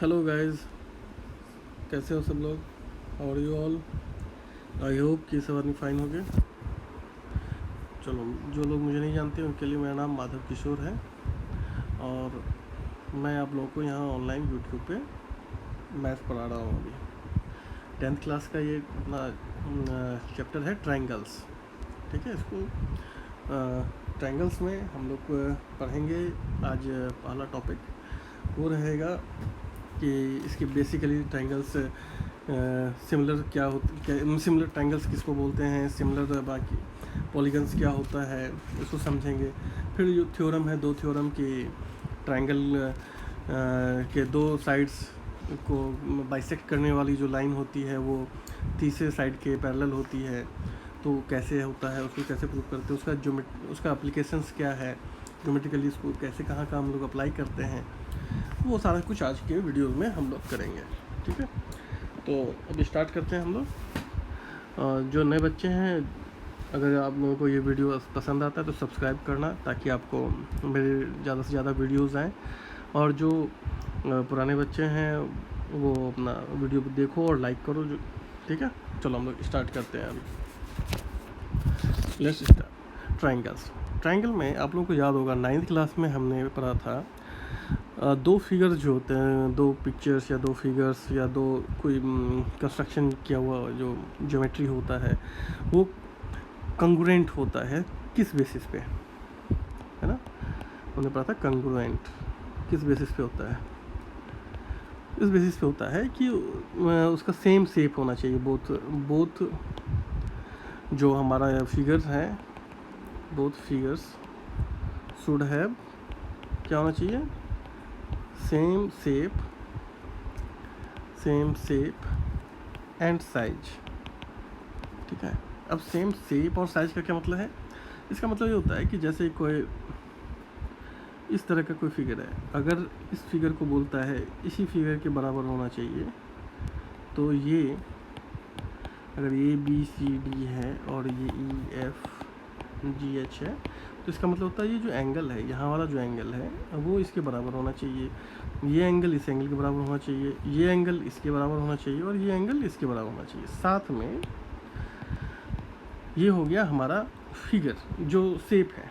Hello guys, कैसे हो सब लोग? How are you all? I hope कि सब आदमी फाइन हो गए। चलो, जो लोग मुझे नहीं जानते उनके लिए मेरा नाम माधव किशोर है और मैं आप लोगों को यहाँ ऑनलाइन यूट्यूब पे मैथ पढ़ा रहा हूँ। अभी 10th क्लास का ये अपना चैप्टर है ट्रायंगल्स। ठीक है, इसको ट्रायंगल्स में हम लोग पढ़ेंगे। आज पहला टॉपिक वो रहेगा कि इसके बेसिकली ट्रायंगल्स सिमिलर क्या होता, सिमिलर ट्रायंगल्स किसको बोलते हैं, सिमिलर बाकी पॉलीगन्स क्या होता है, इसको समझेंगे। फिर जो थ्योरम है, दो थ्योरम की ट्रायंगल के दो साइड्स को बाइसेक्ट करने वाली जो लाइन होती है वो तीसरे साइड के पैरेलल होती है, तो कैसे होता है, उसको कैसे प्रूव करते हैं, उसका एप्लीकेशंस क्या है, ज्योमेट्रिकली उसको कैसे कहाँ हम लोग अप्लाई करते हैं, वो सारा कुछ आज के वीडियो में हम लोग करेंगे। ठीक है, तो अभी स्टार्ट करते हैं हम लोग। जो नए बच्चे हैं, अगर आप लोगों को ये वीडियो पसंद आता है तो सब्सक्राइब करना, ताकि आपको मेरे ज़्यादा से ज़्यादा वीडियोज़ आएँ। और जो पुराने बच्चे हैं वो अपना वीडियो देखो और लाइक करो। जो ठीक है, चलो हम लोग स्टार्ट करते हैं अभी। Let's start. ट्रायंगल में आप लोगों को याद होगा 9th क्लास में हमने पढ़ा था दो फिगर्स जो होते हैं, दो पिक्चर्स या दो फिगर्स या दो कोई कंस्ट्रक्शन किया हुआ जो ज्योमेट्री होता है वो कंग्रुएंट होता है किस बेसिस पे, है ना? हमने पढ़ा था कंग्रुएंट किस बेसिस पे होता है। इस बेसिस पे होता है कि उसका सेम शेप होना चाहिए। बोथ जो हमारा फिगर्स है, बोथ फिगर्स शुड हैव क्या होना चाहिए, सेम शेप एंड साइज। ठीक है, अब सेम शेप और साइज का क्या मतलब है? इसका मतलब ये होता है कि जैसे कोई इस तरह का कोई फिगर है, अगर इस फिगर को बोलता है इसी फिगर के बराबर होना चाहिए, तो ये अगर ये ABCD है और ये EFGH है, तो इसका मतलब होता है ये जो एंगल है, यहाँ वाला जो एंगल है वो इसके बराबर होना चाहिए, ये एंगल इस एंगल के बराबर होना चाहिए, ये एंगल इसके बराबर होना चाहिए और ये एंगल इसके बराबर होना चाहिए। साथ में ये हो गया हमारा फिगर जो शेप है।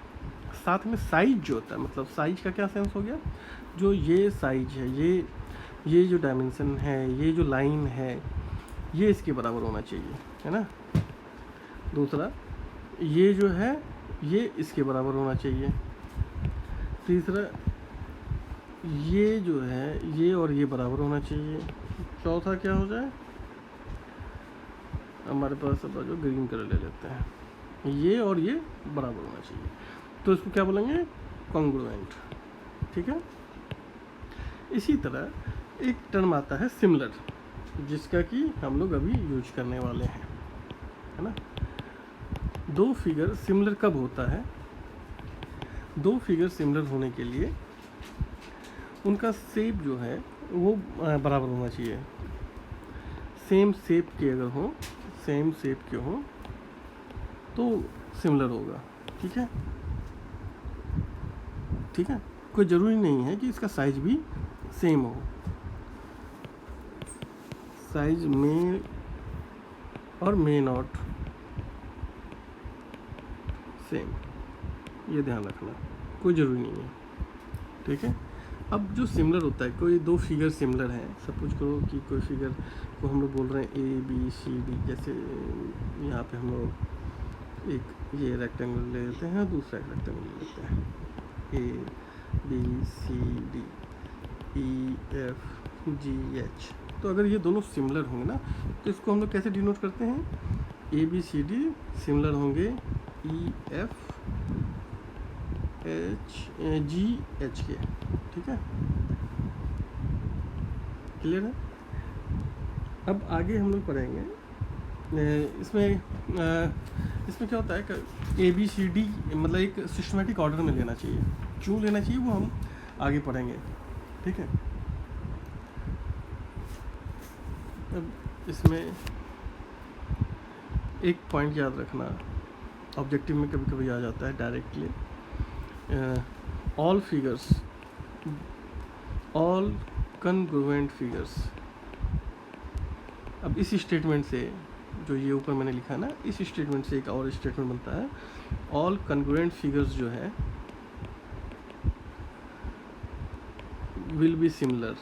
साथ में साइज जो होता है, मतलब साइज का क्या सेंस हो गया, जो ये साइज है, ये जो डायमेंशन है, ये जो लाइन है, ये इसके बराबर होना चाहिए, है ना? दूसरा, ये जो है ये इसके बराबर होना चाहिए। तीसरा, ये जो है ये और ये बराबर होना चाहिए। चौथा क्या हो जाए, हमारे पास अब जो ग्रीन कलर ले लेते हैं, ये और ये बराबर होना चाहिए, तो इसको क्या बोलेंगे, कॉन्ग्रुएंट। ठीक है, इसी तरह एक टर्म आता है सिमिलर, जिसका कि हम लोग अभी यूज करने वाले हैं, है ना? दो फिगर सिमिलर कब होता है? दो फिगर सिमिलर होने के लिए उनका शेप जो है वो बराबर होना चाहिए। सेम शेप के अगर हो, सेम शेप के हो तो सिमिलर होगा। ठीक है, ठीक है, कोई ज़रूरी नहीं है कि इसका साइज भी सेम हो। साइज में और मे नॉट सेम, ये ध्यान रखना, कोई ज़रूरी नहीं है। ठीक है, अब जो सिमिलर होता है, कोई दो फिगर सिमिलर हैं, सपोज करो कि कोई फिगर को हम लोग बोल रहे हैं ABCD, जैसे यहाँ पे हम लोग एक ये रेक्टेंगल ले लेते हैं, दूसरा एक रेक्टेंगल ले लेते हैं, ABCD EFGH। तो अगर ये दोनों सिमिलर होंगे ना, तो इसको हम लोग कैसे डिनोट करते हैं? ABCD सिमिलर होंगे EFGH के। ठीक है, क्लियर है? अब आगे हम लोग पढ़ेंगे इसमें क्या होता है कि ABCD मतलब एक सिस्टमेटिक ऑर्डर में लेना चाहिए। क्यों लेना चाहिए वो हम आगे पढ़ेंगे। ठीक है, अब इसमें एक पॉइंट याद रखना, ऑब्जेक्टिव में कभी कभी आ जाता है डायरेक्टली, ऑल कन्ग्रुएंट फिगर्स। अब इस स्टेटमेंट से, जो ये ऊपर मैंने लिखा है ना, इस स्टेटमेंट से एक और स्टेटमेंट बनता है, ऑल कन्ग्रुएंट फिगर्स जो है will be similar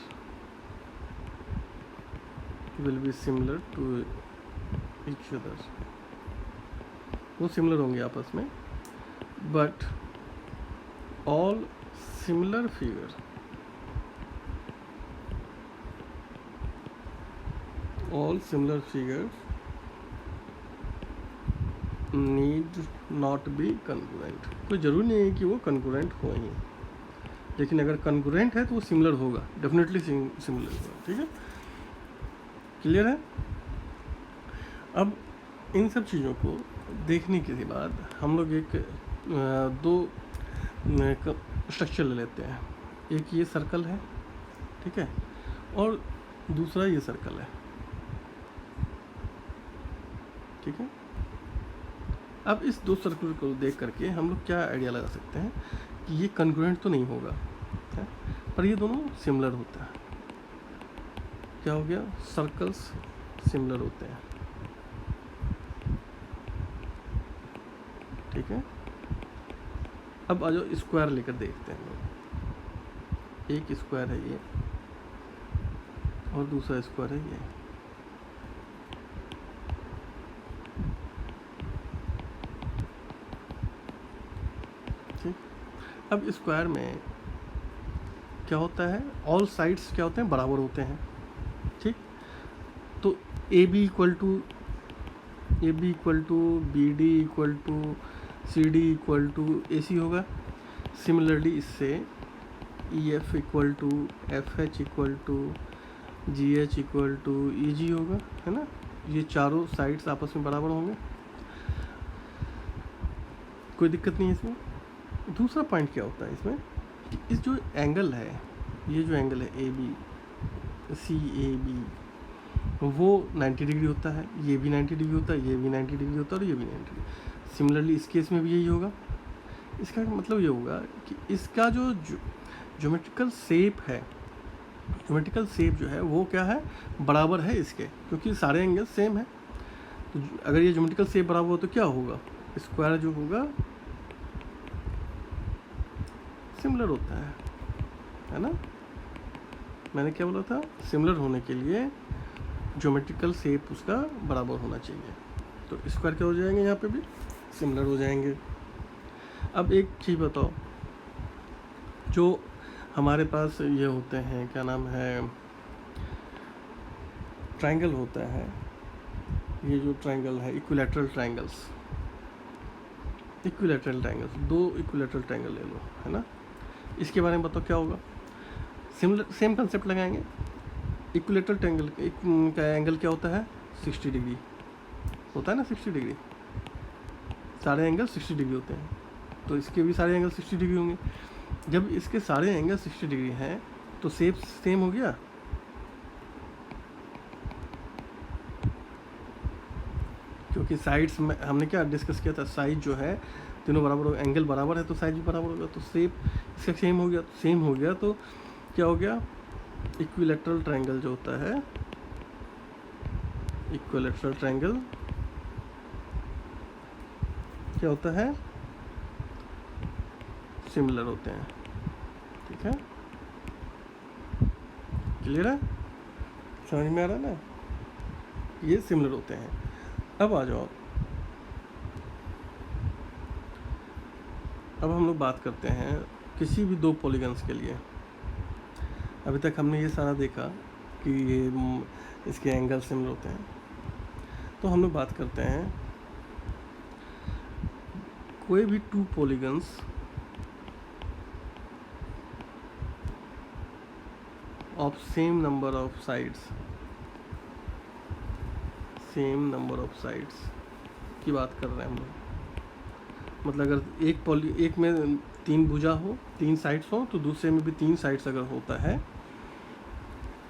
to each other, वो सिमिलर होंगे आपस में, but all similar figure need not be congruent. कोई ज़रूरी नहीं है कि वो कन्ग्रुएंट हो ही, लेकिन अगर कन्ग्रुएंट है तो वो सिमिलर होगा, डेफिनेटली सिमिलर होगा। ठीक है, क्लियर है। अब इन सब चीज़ों को देखने के बाद हम लोग एक दो स्ट्रक्चर ले लेते हैं। एक ये सर्कल है, ठीक है, और दूसरा ये सर्कल है, ठीक है। अब इस दो सर्कल को देख करके हम लोग क्या आइडिया लगा सकते हैं कि ये कन्ग्रुएंट तो नहीं होगा है? पर ये दोनों सिमिलर होता है। क्या हो गया, सर्कल्स सिमिलर होते हैं, ठीक है। अब आ जाओ स्क्वायर लेकर देखते हैं लोग। एक स्क्वायर है ये और दूसरा स्क्वायर है ये, ठीक। अब स्क्वायर में क्या होता है, ऑल साइड्स क्या होते हैं, बराबर होते हैं, ठीक। तो A B equal to B D equal to C D equal to A C होगा। सिमिलरली इससे E F equal to F H equal to G H equal to E G होगा, है ना। ये चारों साइड्स आपस में बराबर होंगे, कोई दिक्कत नहीं है इसमें। दूसरा पॉइंट क्या होता है इसमें कि इस जो एंगल है, ये जो एंगल है A B C A B, वो 90 डिग्री होता है, ये भी 90 डिग्री होता है, ये भी 90 डिग्री होता है और ये भी 90 डिग्री। सिमिलरली इस केस में भी यही होगा। इसका मतलब ये होगा कि इसका जो ज्योमेट्रिकल शेप है, ज्योमेट्रिकल शेप जो है वो क्या है, बराबर है इसके, क्योंकि सारे एंगल सेम है। तो अगर ये ज्योमेट्रिकल शेप बराबर हो तो क्या होगा, स्क्वायर जो होगा सिमिलर होता है ना। मैंने क्या बोला था, सिमिलर होने के लिए ज्योमेट्रिकल शेप उसका बराबर होना चाहिए। तो स्क्वायर क्या हो जाएंगे, यहाँ पे भी सिमिलर हो जाएंगे। अब एक चीज़ बताओ, जो हमारे पास ये होते हैं, क्या नाम है, ट्रायंगल होता है, ये जो ट्रायंगल है, इक्विलैटरल ट्रायंगल्स, दो इक्विलैटरल ट्रायंगल ले लो, है ना। इसके बारे में बताओ क्या होगा, सिमिलर सेम कंसेप्ट लगाएंगे। इक्विलैटरल ट्रायंगल का एंगल क्या होता है, 60 डिग्री होता है ना, 60 डिग्री, सारे एंगल 60 डिग्री होते हैं, तो इसके भी सारे एंगल 60 डिग्री होंगे। जब इसके सारे एंगल 60 डिग्री हैं तो शेप सेम हो गया, क्योंकि साइड्स में हमने क्या डिस्कस किया था, साइड जो है तीनों बराबर हो, एंगल बराबर है तो साइड भी बराबर होगा, तो शेप इसका सेम हो गया। तो क्या हो गया, इक्विलैटरल ट्रायंगल जो होता है, इक्विलैटरल ट्रायंगल क्या होता है, सिमिलर होते हैं, ठीक है। क्लियर है, समझ में आ रहा है ना, ये सिमिलर होते हैं। अब आ जाओ, अब हम लोग बात करते हैं किसी भी दो पॉलीगन्स के लिए। अभी तक हमने ये सारा देखा कि ये इसके एंगल सिमिलर होते हैं, तो हम लोग बात करते हैं कोई भी to polygons of same number of sides की बात कर रहे हैं हम लोग। मतलब अगर एक में 3 भुजा हो, 3 साइड्स हो, तो दूसरे में भी 3 साइड्स अगर होता है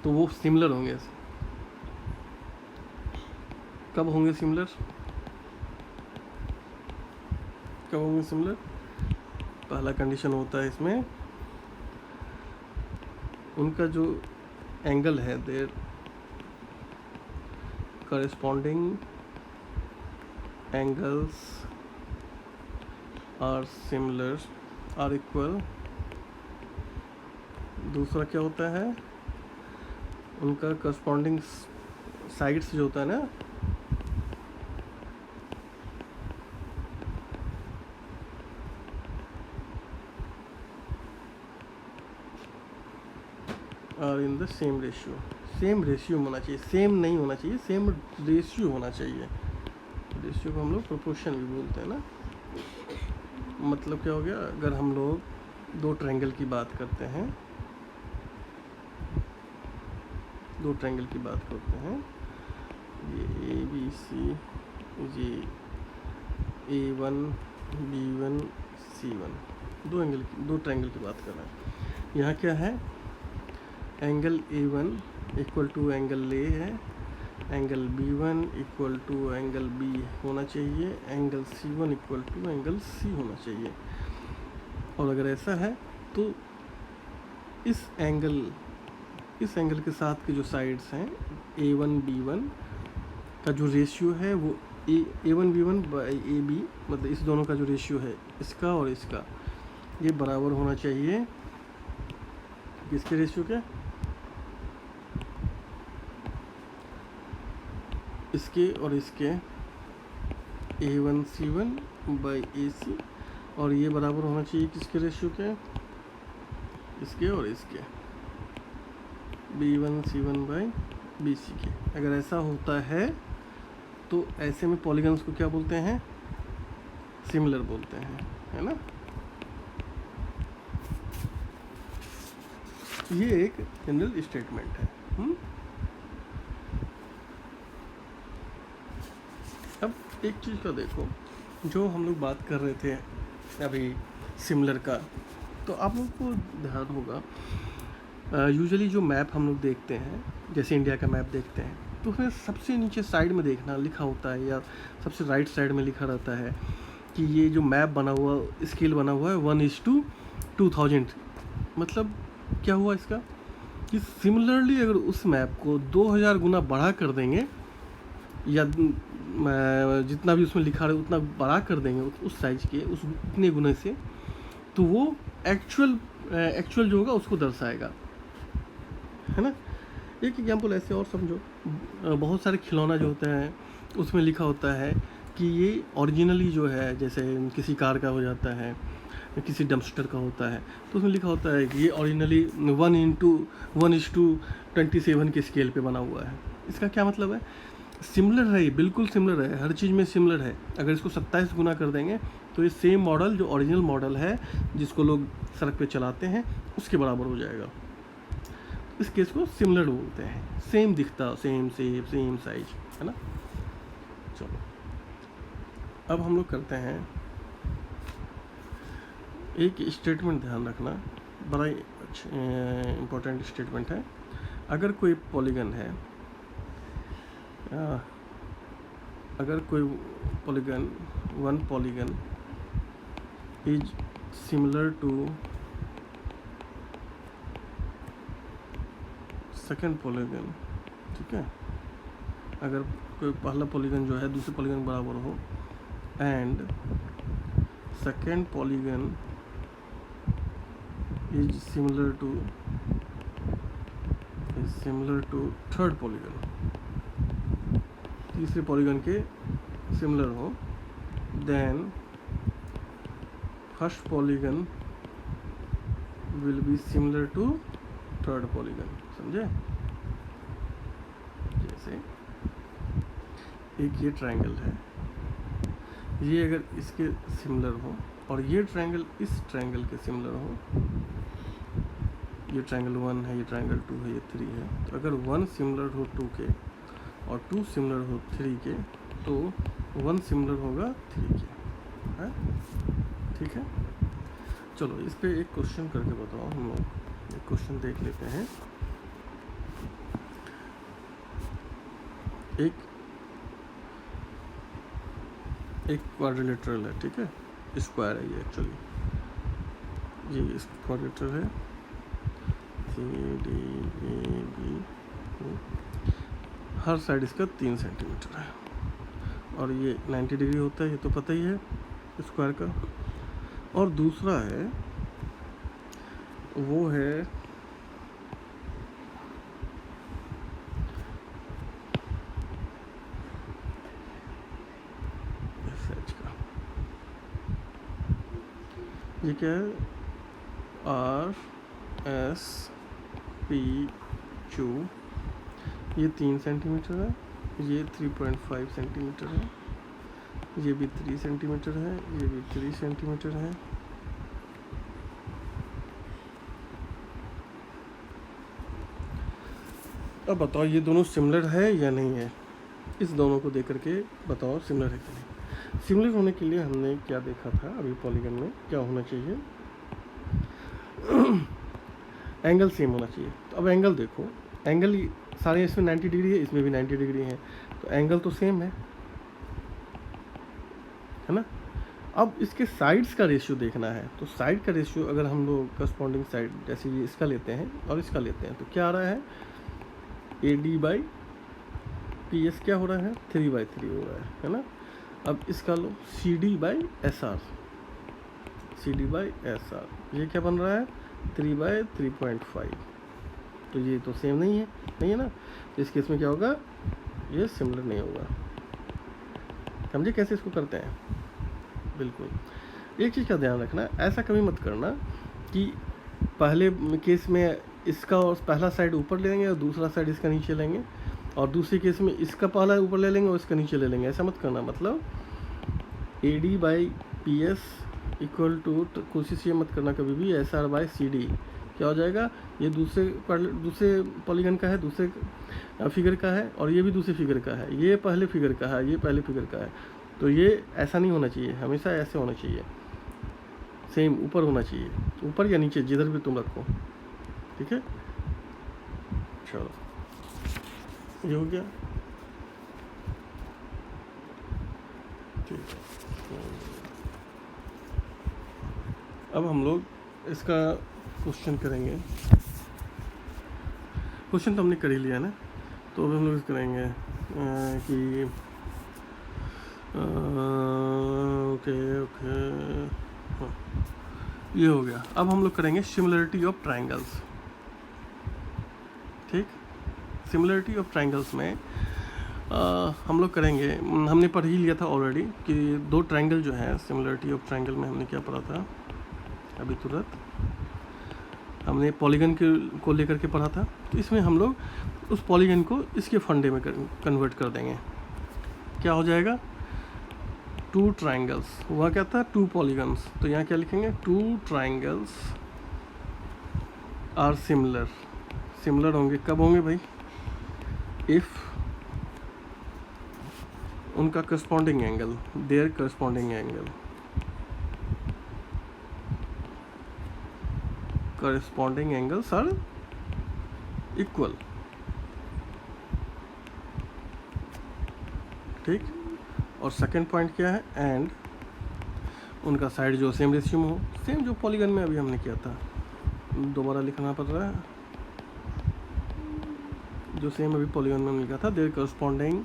तो वो सिमिलर होंगे। कब होंगे सिमिलर, पहला कंडीशन होता है इसमें, उनका जो एंगल है there corresponding angles are similar are equal। दूसरा क्या होता है, उनका corresponding साइड्स जो होता है ना, और इन the same ratio. Same ratio होना चाहिए, सेम नहीं होना चाहिए, सेम रेशियो होना चाहिए। रेशियो को हम लोग प्रोपोर्शन भी बोलते हैं ना। मतलब क्या हो गया, अगर हम लोग दो ट्रायंगल की बात करते हैं, दो ट्रायंगल की बात करते हैं, ये ए बी सी, ये A1 B1 C1, दो ट्रायंगल की बात कर रहे हैं। यहाँ क्या है, angle A1 equal to angle A है, angle B1 equal to angle B होना चाहिए, angle C1 equal to angle C होना चाहिए। और अगर ऐसा है तो इस एंगल के साथ के जो साइड्स हैं A1 B1 का जो रेशियो है वो A1 B1 बाई AB, मतलब इस दोनों का जो रेशियो है इसका और इसका, ये बराबर होना चाहिए किसके रेशियो के, इसके और इसके, A1 C1 बाई AC, और ये बराबर होना चाहिए किसके रेशियो के, इसके और इसके, B1 C1 बाई BC के। अगर ऐसा होता है तो ऐसे में पॉलीगन्स को क्या बोलते हैं, सिमिलर बोलते हैं, है ना। ये एक जनरल स्टेटमेंट है। अब एक चीज़ का देखो, जो हम लोग बात कर रहे थे अभी सिमिलर का, तो आप लोग को ध्यान होगा यूजुअली जो मैप हम लोग देखते हैं, जैसे इंडिया का मैप देखते हैं, तो उसमें सबसे नीचे साइड में देखना लिखा होता है, या सबसे राइट साइड में लिखा रहता है कि ये जो मैप बना हुआ, स्केल बना हुआ है 1:2000। मतलब क्या हुआ इसका, कि सिमिलरली अगर उस मैप को 2000 गुना बढ़ा कर देंगे, या जितना भी उसमें लिखा है उतना बड़ा कर देंगे उस साइज के, उस उतने गुने से, तो वो एक्चुअल जो होगा उसको दर्शाएगा, है ना। एक एग्जांपल ऐसे और समझो, बहुत सारे खिलौना जो होते हैं उसमें लिखा होता है कि ये ओरिजिनली जो है, जैसे किसी कार का हो जाता है, किसी डम्पस्टर का होता है, तो उसमें लिखा होता है कि ये ओरिजिनली 1:1:27 के स्केल पे बना हुआ है। इसका क्या मतलब है, सिमिलर है, ये बिल्कुल सिमिलर है, हर चीज़ में सिमिलर है। अगर इसको 27 गुना कर देंगे तो ये सेम मॉडल, जो ओरिजिनल मॉडल है जिसको लोग सड़क पे चलाते हैं, उसके बराबर हो जाएगा। इस केस को सिमिलर बोलते हैं, सेम दिखता, सेम शेप, सेम साइज, है ना। चलो अब हम लोग करते हैं एक स्टेटमेंट, ध्यान रखना, बड़ा इम्पोर्टेंट स्टेटमेंट है। अगर कोई पॉलीगन है, अगर कोई polygon, one polygon is similar to second polygon, ठीक है, अगर कोई पहला पॉलीगन जो है दूसरे पॉलीगन बराबर हो, and second polygon is similar to third polygon, तीसरे पॉलीगन के सिमिलर हो, then first polygon will be similar to third polygon. समझे, जैसे एक ये ट्रायंगल है, ये अगर इसके सिमिलर हो और ये ट्रायंगल इस ट्रायंगल के सिमिलर हो, ये ट्रायंगल 1 है, ये ट्रायंगल 2 है, ये 3 है, तो अगर 1 सिमिलर हो 2 के और 2 सिमिलर हो 3 के, तो 1 सिमिलर होगा 3 के, है, ठीक है। चलो इस पे एक क्वेश्चन करके बताओ, हम लोग एक क्वेश्चन देख लेते हैं। एक क्वाड्रिलेटरल है, ठीक है, स्क्वायर है ये, एक्चुअली ये क्वाड्रिलेटरल है, सी डी ए बी, हर साइड इसका 3 सेंटीमीटर है। और ये 90 डिग्री होता है, ये तो पता ही है स्क्वायर का। और दूसरा है वो है इस एज का, ये क्या है, आर एस पी क्यू, ये 3 सेंटीमीटर है, ये 3.5 सेंटीमीटर है, ये भी 3 सेंटीमीटर है, ये भी 3 सेंटीमीटर है। अब बताओ ये दोनों सिमिलर है या नहीं है, इस दोनों को देख करके बताओ सिमिलर है कि नहीं। सिमिलर होने के लिए हमने क्या देखा था अभी, पॉलीगन में क्या होना चाहिए, एंगल सेम होना चाहिए। तो अब एंगल देखो, एंगल सारे इसमें 90 डिग्री है, इसमें भी 90 डिग्री है, तो एंगल तो सेम है ना। अब इसके साइड्स का रेशियो देखना है, तो साइड का रेशियो अगर हम लोग करस्पॉन्डिंग साइड जैसे ये इसका लेते हैं और इसका लेते हैं, तो क्या आ रहा है, ए डी बाई पी एस क्या हो रहा है, 3/3 हो रहा है ना। अब इसका लो C D by S R, C D by S R, ये क्या बन रहा है, 3/3.5। तो ये तो सेम नहीं है ना, तो इस केस में क्या होगा, ये सिमिलर नहीं होगा। समझे कैसे इसको करते हैं। बिल्कुल एक चीज़ का ध्यान रखना, ऐसा कभी मत करना कि पहले केस में इसका और पहला साइड ऊपर ले लेंगे और दूसरा साइड इसका नीचे लेंगे, और दूसरे केस में इसका पहला ऊपर ले लेंगे और इसका नीचे ले लेंगे, ऐसा मत करना। मतलब A D by P S equal to, कोशिश ये मत करना कभी भी S R by C D, क्या हो जाएगा, ये दूसरे पॉलीगन का है, दूसरे फिगर का है, और ये भी दूसरे फिगर का है, ये पहले फिगर का है, ये पहले फिगर का है। तो ये ऐसा नहीं होना चाहिए, हमेशा ऐसे होना चाहिए, सेम ऊपर होना चाहिए, ऊपर या नीचे जिधर भी तुम रखो, ठीक है। चलो ये हो गया, ठीक है। अब हम लोग इसका क्वेश्चन करेंगे। क्वेश्चन तो हमने कर ही लिया ना, तो अब हम लोग करेंगे कि ओके हाँ, ये हो गया। अब हम लोग करेंगे सिमिलरिटी ऑफ ट्रायंगल्स, ठीक। सिमिलरिटी ऑफ ट्रायंगल्स में हम लोग करेंगे, हमने पढ़ ही लिया था ऑलरेडी कि 2 ट्रायंगल जो है, सिमिलरिटी ऑफ ट्रायंगल में हमने क्या पढ़ा था अभी तुरंत, हमने पॉलीगन को लेकर के पढ़ा था। तो इसमें हम लोग उस पॉलीगन को इसके फंडे में कन्वर्ट कर देंगे, क्या हो जाएगा, 2 ट्रायंगल्स, वहाँ क्या था 2 पॉलीगन्स, तो यहाँ क्या लिखेंगे, 2 ट्रायंगल्स आर सिमिलर। सिमिलर होंगे कब होंगे भाई, इफ़ उनका corresponding angle, their corresponding angle, corresponding angles are equal, ठीक। और सेकंड पॉइंट क्या है, एंड उनका साइड जो सेम रेशियो में हो, सेम जो पॉलीगन में अभी हमने किया था, दोबारा लिखना पड़ रहा है, जो सेम अभी पॉलीगन में हमने लिखा था, their corresponding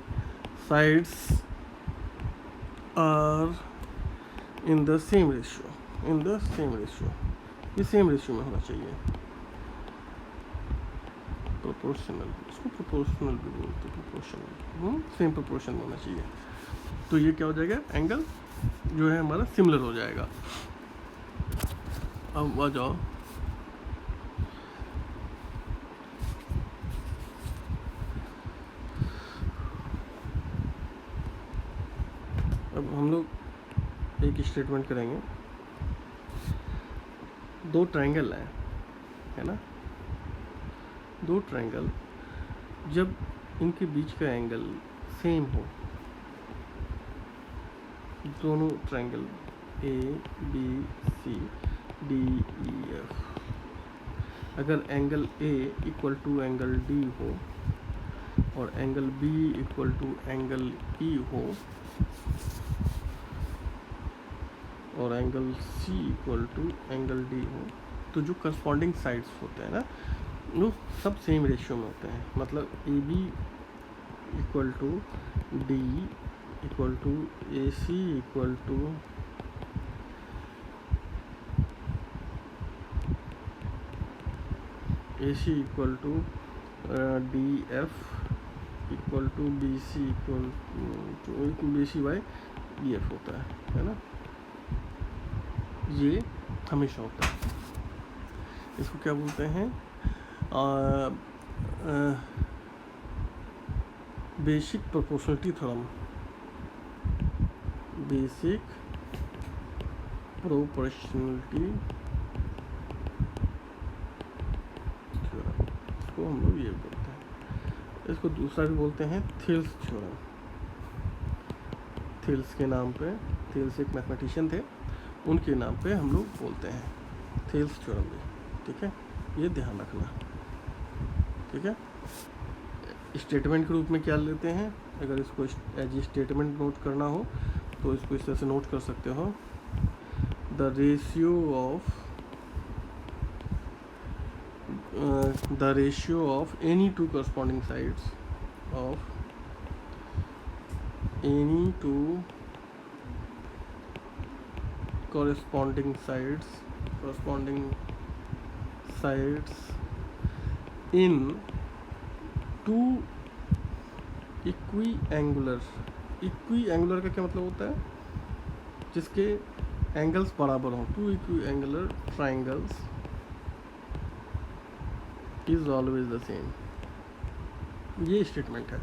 sides are in the same ratio, in the same ratio, ये सेम रेशियो में होना चाहिए, प्रोपोर्शनल, इसको प्रोपोर्शनल भी बोलते हैं, प्रोपोर्शनल, सेम प्रोपोर्शन में होना चाहिए। तो ये क्या हो जाएगा, एंगल जो है हमारा सिमिलर हो जाएगा। अब आ जाओ, अब हम लोग एक स्टेटमेंट करेंगे, 2 ट्रायंगल है ना, 2 ट्रायंगल जब इनके बीच का एंगल सेम हो, दोनों triangle A B C D E F, अगर angle A equal to angle D हो और angle B equal to angle E हो और angle C equal to angle D हो, तो जो करस्पॉन्डिंग साइड्स होते हैं ना, वो सब सेम रेशियो में होते हैं, मतलब A B equal to D equal to A C equal to AC equal to D F equal to B C equal to B C by D F होता है ना, ये हमेशा होता है। इसको क्या बोलते हैं, basic proportionality theorem, basic proportionality theorem, इसको हम लोग ये बोलते हैं। इसको दूसरा भी बोलते हैं थेल्स थ्योरम। थेल्स के नाम पे, थेल्स एक मैथमेटिशियन थे, उनके नाम पे हम लोग बोलते हैं थेल्स थ्योरम भी, ठीक है, ये ध्यान रखना, ठीक है। स्टेटमेंट के रूप में क्या लेते हैं, अगर इसको एज ए स्टेटमेंट नोट करना हो तो इसको इस तरह से नोट कर सकते हो, the ratio of any two corresponding sides of any two corresponding sides in two equiangular का क्या मतलब होता है, जिसके एंगल्स बराबर हों, two equiangular triangles is always the same, ये स्टेटमेंट है।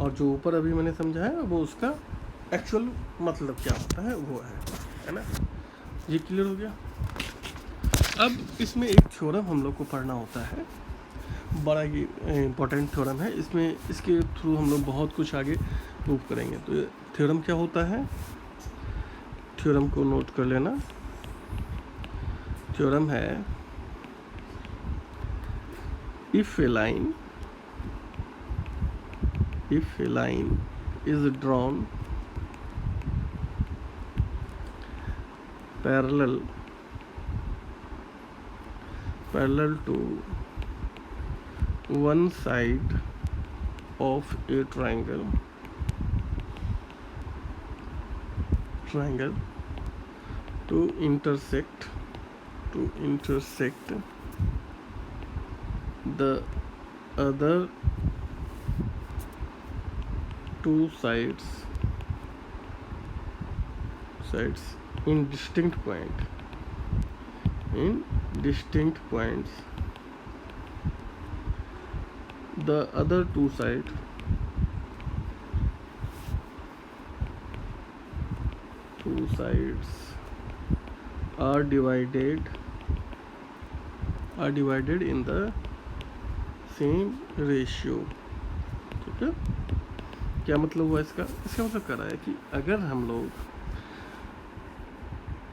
और जो ऊपर अभी मैंने समझाया वो उसका एक्चुअल मतलब क्या होता है वो है ना। ये क्लियर हो गया। अब इसमें एक थ्योरम हम लोग को पढ़ना होता है, बड़ा ही इम्पोर्टेंट थ्योरम है, इसमें इसके थ्रू हम लोग बहुत कुछ आगे प्रूव करेंगे। तो ये थ्योरम क्या होता है, थ्योरम को नोट कर लेना। थ्योरम है, if a line is drawn parallel to one side of a triangle to intersect the other two sides in distinct points, the other two sides are divided in the same ratio, ठीक है। क्या मतलब हुआ इसका मतलब कर रहा है कि अगर हम लोग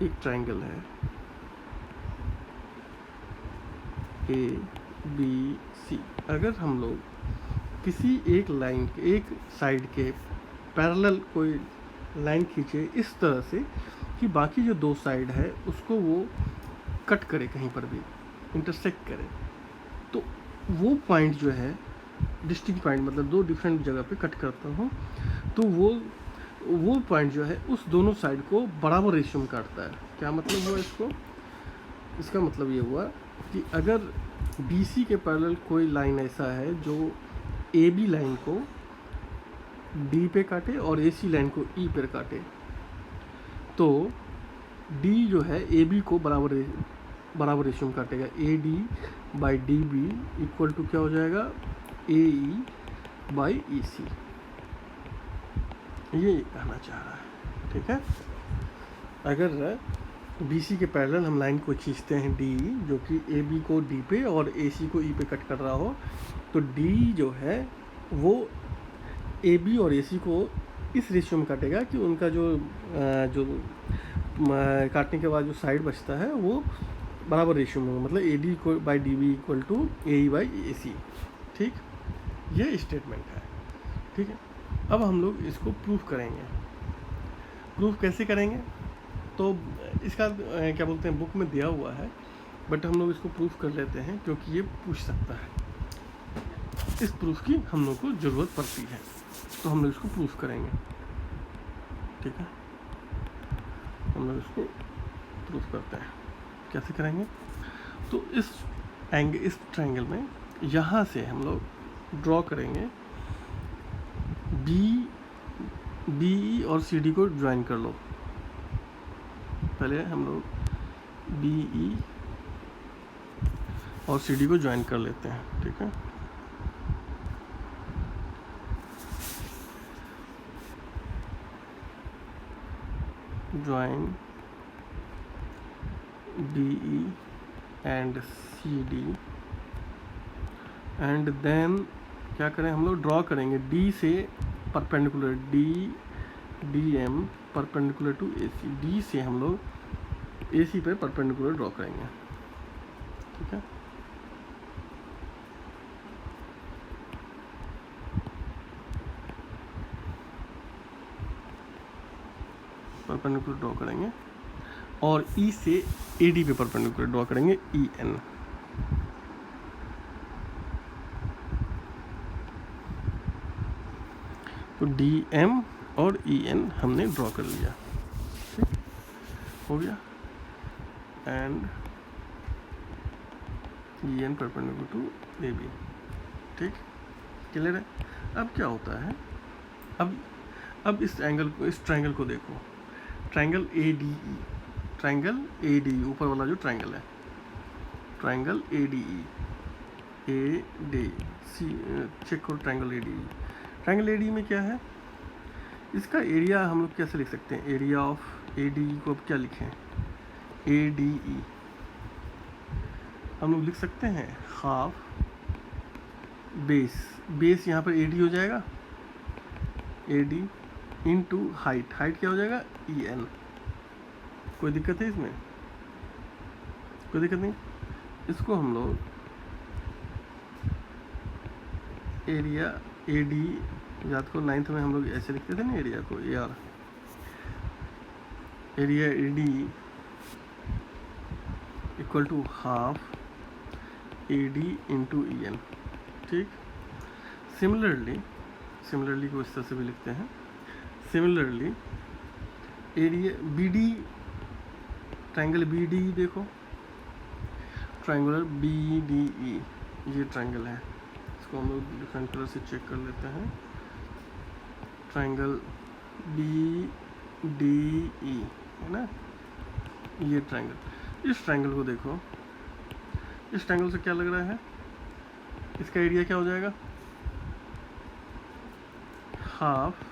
एक ट्रायंगल है ABC, अगर हम लोग किसी एक लाइन के एक साइड के पैरेलल कोई लाइन खींचे इस तरह से कि बाकी जो दो साइड है उसको वो कट करे, कहीं पर भी इंटरसेक्ट करे, तो वो पॉइंट जो है डिस्टिंक्ट पॉइंट, मतलब दो डिफरेंट जगह पे कट करता हूँ, तो वो पॉइंट जो है उस दोनों साइड को बराबर रेशियो में काटता है। क्या मतलब हुआ इसका मतलब ये हुआ कि अगर BC के पैरेलल कोई लाइन ऐसा है जो AB लाइन को D पे काटे और AC लाइन को E पर काटे, तो D जो है AB को बराबर रेशियो में काटेगा। AD by DB equal to क्या हो जाएगा, AE बाई EC, ये कहना चाह रहा है, ठीक है। अगर BC के पैरेलल हम लाइन को खींचते हैं D, जो कि AB को D पे और AC को E पे कट कर रहा हो, तो D जो है वो AB और AC को इस रेशियो में काटेगा कि उनका जो काटने के बाद जो साइड बचता है वो बराबर रेशियो में, मतलब AD को by DB equal to AE by AC, ठीक। ये स्टेटमेंट है, ठीक है। अब हम लोग इसको प्रूफ करेंगे। प्रूफ कैसे करेंगे, तो इसका क्या बोलते हैं, बुक में दिया हुआ है बट हम लोग इसको प्रूफ कर लेते हैं क्योंकि ये पूछ सकता है, इस प्रूफ की हम लोग को ज़रूरत पड़ती है, तो हम लोग इसको प्रूफ करेंगे। ठीक है, हम लोग इसको प्रूफ करते हैं। कैसे करेंगे? तो इस ट्रायंगल में यहाँ से हम लोग ड्रॉ करेंगे, BE और CD को ज्वाइन कर लो। पहले हम लोग BE और CD को ज्वाइन कर लेते हैं। ठीक है, join BE and CD and then क्या करें, हम लोग ड्रॉ करेंगे D से perpendicular, DM perpendicular to AC। D से हम लोग AC पे परपेंडिकुलर ड्रॉ करेंगे। ठीक है, परपेंडिकुलर ड्रॉ करेंगे और E से AD पे परपेंडिकुलर ड्रॉ करेंगे, EN। तो DM और EN हमने ड्रॉ कर लिया। ठीक हो गया, and EN perpendicular to AB। ठीक, क्लियर है? अब क्या होता है, अब इस ट्रायंगल को देखो, ट्रायंगल ADE, ट्रायंगल ADE ऊपर वाला जो ट्रायंगल है, ट्रायंगल ADE चेक करो, ट्रायंगल ADE। ट्रायंगल ADE में क्या है, इसका एरिया हम लोग कैसे लिख सकते हैं? एरिया ऑफ ADE को अब क्या लिखें? ADE हम लोग लिख सकते हैं हाफ बेस यहाँ पर AD हो जाएगा, AD इनटू हाइट क्या हो जाएगा? EN। कोई दिक्कत है इसमें? कोई दिक्कत नहीं। इसको हम लोग एरिया AD, याद को 9th में हम लोग ऐसे लिखते थे ना एरिया को, AR, area AD equal to half AD into EN। ठीक, सिमिलरली को इस तरह से भी लिखते हैं। Similarly area BD, triangle BD देखो, ट्रायंगुलर BDE, ये ट्रायंगल है, इसको हम लोग डिफरेंट कलर से चेक कर लेते हैं। ट्रायंगल BDE है ना, ये ट्रायंगल। इस ट्रायंगल को देखो, इस ट्रायंगल से क्या लग रहा है, इसका एरिया क्या हो जाएगा? हाफ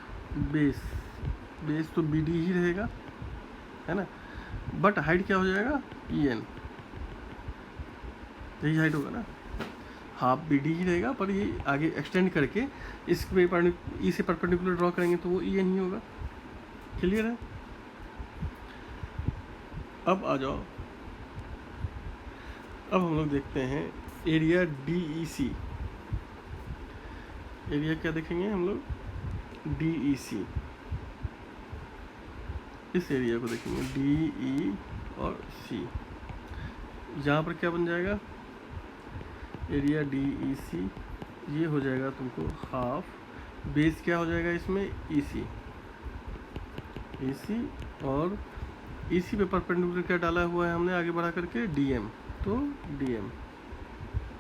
बेस तो BD ही रहेगा, है ना, बट हाइट क्या हो जाएगा? EN, यही हाइट होगा ना, हाफ BD ही रहेगा, पर ये आगे एक्सटेंड करके इस पे E से परपेंडिकुलर ड्रॉ करेंगे तो वो EN ही होगा। क्लियर है? अब आ जाओ, अब हम लोग देखते हैं एरिया DEC। एरिया क्या देखेंगे हम लोग? DEC, इस एरिया को देखेंगे, DE और C। यहाँ पर क्या बन जाएगा? एरिया DEC, ये हो जाएगा तुमको हाफ, बेस क्या हो जाएगा इसमें? EC और EC पे परपेंडिकुलर क्या डाला हुआ है हमने आगे बढ़ा करके? DM, तो DM।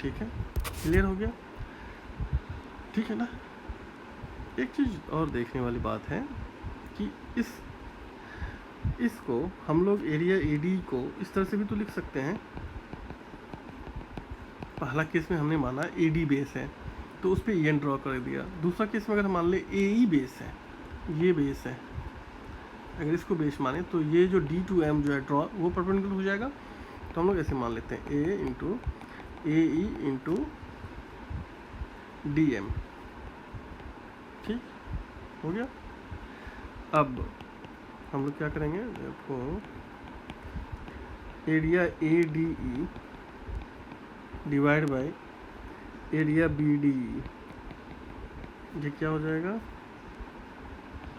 ठीक है, क्लियर हो गया? ठीक है ना? एक चीज़ और देखने वाली बात है कि इसको हम लोग एरिया AD को इस तरह से भी तो लिख सकते हैं। पहला केस में हमने माना AD बेस है तो उस पर EN ड्रॉ कर दिया। दूसरा केस में अगर हम मान ले AE बेस है, ये बेस है, अगर इसको बेस माने तो ये जो D to M जो है ड्रॉ वो परपेंडिकुलर हो जाएगा। तो हम लोग ऐसे मान लेते हैं A into AE into DM। ठीक हो गया? अब हम लोग क्या करेंगे, देखो area ADE divide by area BDE, ये क्या हो जाएगा?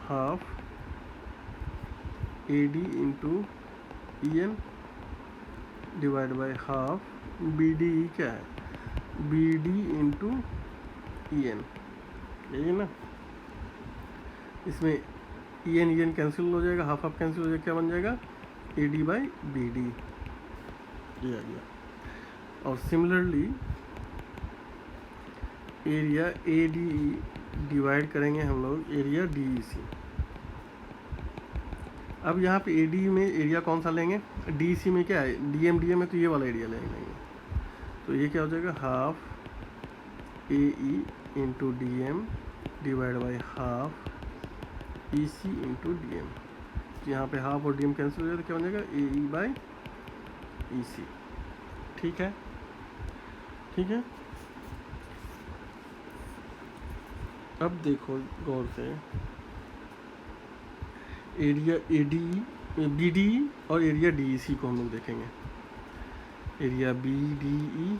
Half AD into EN divide by half B D E क्या है, B D into E N, यही है ना। इसमें ई एन कैंसिल हो जाएगा, हाफ हाफ कैंसिल हो जाएगा, क्या बन जाएगा, A D by B D, ये आ गया। और similarly area A D E divide करेंगे हम लोग एरिया डी ई सी। अब यहाँ पे ए डी में एरिया कौन सा लेंगे, डी सी में क्या है, डी एम है, तो ये वाला एरिया लेंगे। तो ये क्या हो जाएगा, half A E into D M divide by half E C into D M. यहाँ पे हाफ और डी एम कैंसिल हो जाएगा, तो क्या बन जाएगा, ए ई बाई ई सी। ठीक है, ठीक है। अब देखो गौर से, area A D B D और एरिया डी ई सी को हम लोग देखेंगे। एरिया बी डी ई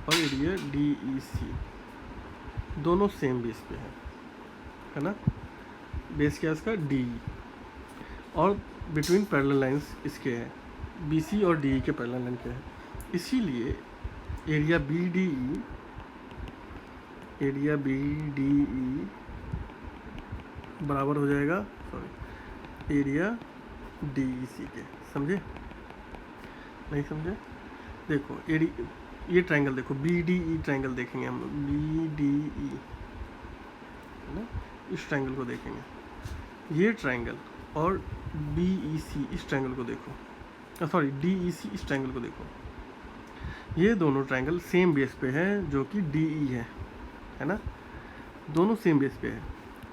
और एरिया डी ई सी दोनों सेम बेस पे है ना। बेस क्या है इसका, डी, और बिटवीन पैरेलल लाइंस इसके है, बी सी और डी ई के पैरेलल लाइन के है। इसीलिए area B D E, area B D E बराबर हो जाएगा, sorry, area D E C के। समझे, नहीं समझे? देखो ये ट्रायंगल देखो, बी डी ई ट्रायंगल देखेंगे हम लोग, बी डी ई है ना, इस ट्रायंगल को देखेंगे। ये ट्रायंगल और बी ई सी इस ट्रायंगल को देखो, सॉरी डी ई सी इस ट्रायंगल को देखो। ये दोनों ट्रायंगल सेम बेस पे है, जो कि डी ई है ना, दोनों सेम बेस पे है,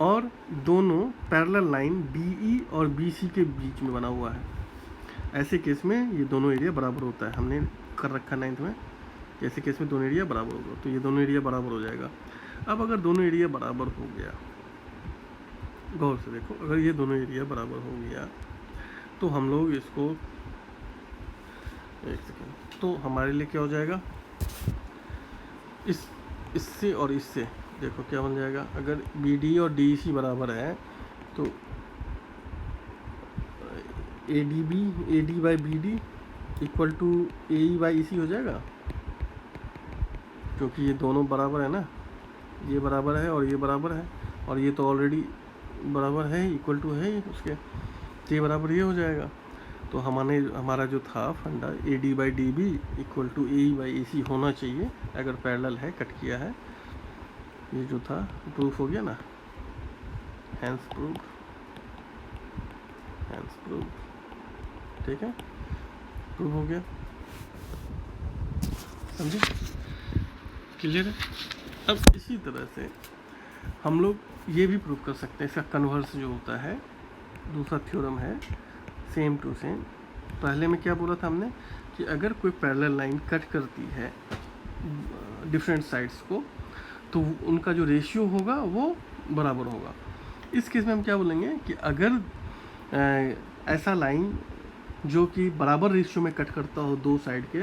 और दोनों पैरेलल लाइन डी ई और बी सी के बीच में बना हुआ है। ऐसे केस में ये दोनों एरिया बराबर होता है, हमने कर रखा 9th में। ऐसे केस में दोनों एरिया बराबर होगा, तो ये दोनों एरिया बराबर हो जाएगा। अब अगर दोनों एरिया बराबर हो गया, गौर से देखो, अगर ये दोनों एरिया बराबर हो गया तो हम लोग इसको, एक सेकेंड, तो हमारे लिए क्या हो जाएगा, इससे और इससे देखो क्या बन जाएगा। अगर बी डी और डी सी बराबर है तो A D by B D equal to A E by E C हो जाएगा, क्योंकि ये दोनों बराबर है ना, ये बराबर है और ये बराबर है, और ये तो ऑलरेडी बराबर है, इक्वल टू है उसके, तो ये बराबर ये हो जाएगा। तो हमारा जो था फंडा A D by D B equal to A E by E C होना चाहिए, अगर पैरेलल है, कट किया है, ये जो था प्रूफ हो गया ना, हैंस प्रूफ, ठीक है, प्रूफ हो गया। समझे, क्लियर है। अब इसी तरह से हम लोग ये भी प्रूफ कर सकते हैं, इसका कन्वर्स जो होता है, दूसरा थ्योरम है सेम टू सेम। पहले में क्या बोला था हमने, कि अगर कोई पैरेलल लाइन कट करती है डिफरेंट साइड्स को, तो उनका जो रेशियो होगा वो बराबर होगा। इस केस में हम क्या बोलेंगे कि अगर ऐसा लाइन जो कि बराबर रेशियो में कट करता हो दो साइड के,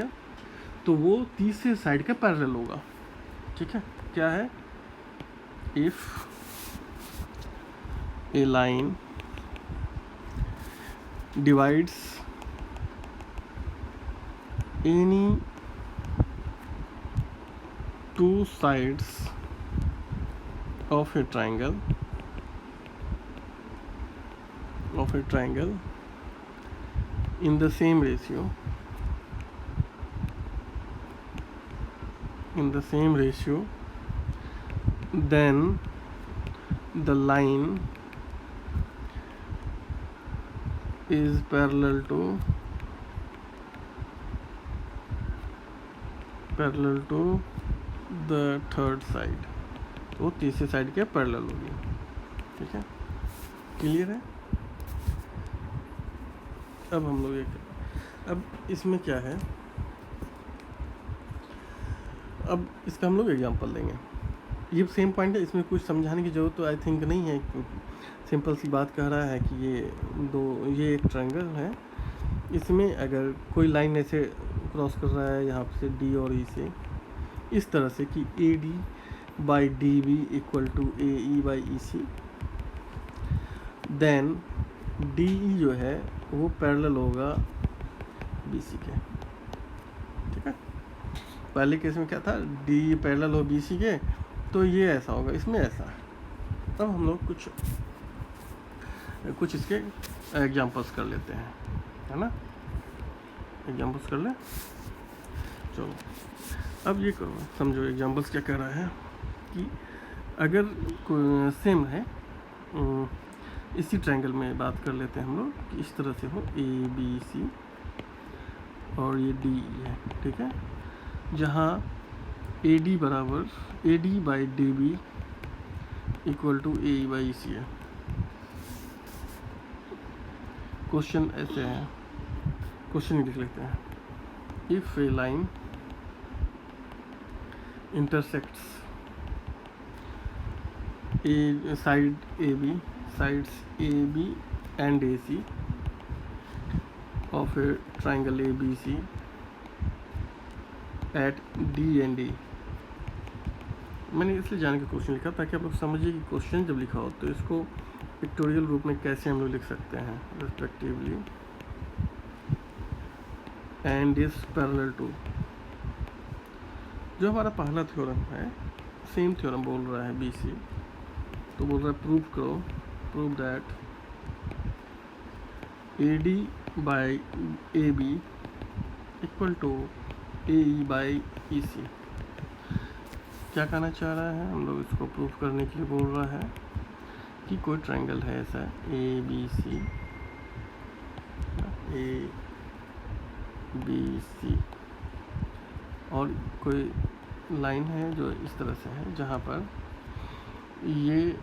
तो वो तीसरे साइड के पैरेलल होगा। ठीक है, क्या है, if a line divides any two sides of a triangle in the same ratio, then the line is parallel to the third side, तो तीसरे साइड के पैरेलल होगी। ठीक है, क्लियर है। अब हम लोग अब इसमें क्या है, अब इसका हम लोग एग्जांपल देंगे। ये सेम पॉइंट है, इसमें कुछ समझाने की ज़रूरत तो आई थिंक नहीं है, सिंपल सी बात कह रहा है कि ये एक ट्रायंगल है, इसमें अगर कोई लाइन ऐसे क्रॉस कर रहा है यहाँ से डी और ई से, इस तरह से कि A D by D B equal to A E by E C, then D E जो है वो पैरेलल होगा BC के, ठीक है। पहले केस में क्या था, डी पैरेलल हो BC के, तो ये ऐसा होगा, इसमें ऐसा। तब हम लोग कुछ इसके एग्जांपल्स कर लेते हैं, है ना। एग्जांपल्स कर ले। चलो अब ये करो, समझो एग्जांपल्स क्या कह रहा है कि अगर सेम है, इसी ट्रायंगल में बात कर लेते हैं हम लोग कि इस तरह से हो ABC और ये DE है, ठीक है। जहाँ AD बराबर AD by DB equal to AE by EC है। क्वेश्चन ऐसे है, क्वेश्चन लिख लेते हैं। If a line intersects sides AB and AC of a triangle ABC at D and E। मैंने इसलिए जान के क्वेश्चन लिखा ताकि आप लोग समझिए कि क्वेश्चन जब लिखा हो तो इसको पिक्टोरियल रूप में कैसे हम लोग लिख सकते हैं, respectively and is parallel to. जो हमारा पहला थ्योरम है, सेम थ्योरम बोल रहा है BC, तो बोल रहा है प्रूव करो, prove that AD by AB equal to AE by EC। क्या कहना चाह रहा है, हम लोग इसको प्रूव करने के लिए बोल रहा है कि कोई ट्रायंगल है ऐसा ABC और कोई लाइन है जो इस तरह से है, जहाँ पर ये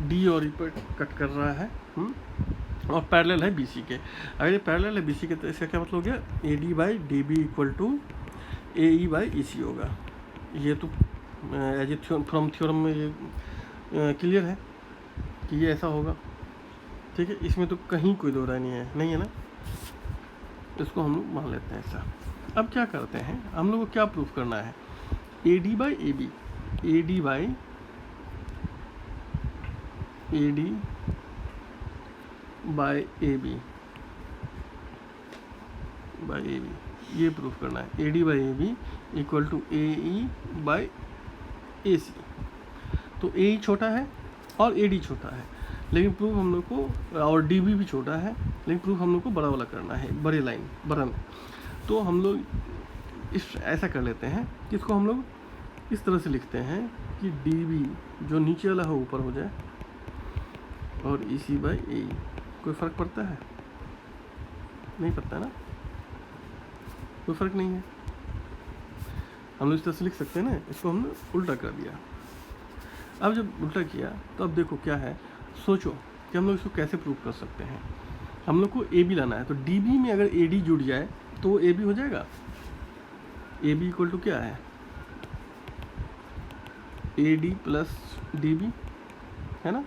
D और E पर कट कर रहा है और पैरेलल है BC के। अगर ये पैरेलल है BC के तो इसका क्या मतलब हो गया, AD by DB equal to AE by EC होगा। ये तो एज ए फ्रॉम थ्योरम में ये क्लियर है कि ये ऐसा होगा, ठीक है। इसमें तो कहीं कोई दो राय नहीं है ना, इसको हम लोग मान लेते हैं ऐसा। अब क्या करते हैं, हम लोग को क्या प्रूफ करना है, AD by AB, AD by AB by AB, ये प्रूफ करना है। AD by AB equal to AE by AC। तो AE छोटा है और AD छोटा है, लेकिन प्रूफ हम लोग को, और DB भी छोटा है, लेकिन प्रूफ हम लोग को बड़ा वाला करना है, बड़ी लाइन बड़ा में। तो हम लोग ऐसा कर लेते हैं कि इसको हम लोग इस तरह से लिखते हैं कि DB जो नीचे वाला हो ऊपर हो जाए और EC बाई AE। कोई फ़र्क पड़ता है? नहीं पड़ता ना, कोई फ़र्क नहीं है। हम लोग इस तरह से लिख सकते हैं ना, इसको हमने उल्टा कर दिया। अब जब उल्टा किया तो अब देखो क्या है, सोचो कि हम लोग इसको कैसे प्रूव कर सकते हैं। हम लोग को AB लाना है, तो DB में अगर AD जुड़ जाए तो वो AB हो जाएगा। AB इक्वल टू क्या है, AD प्लस DB, है ना।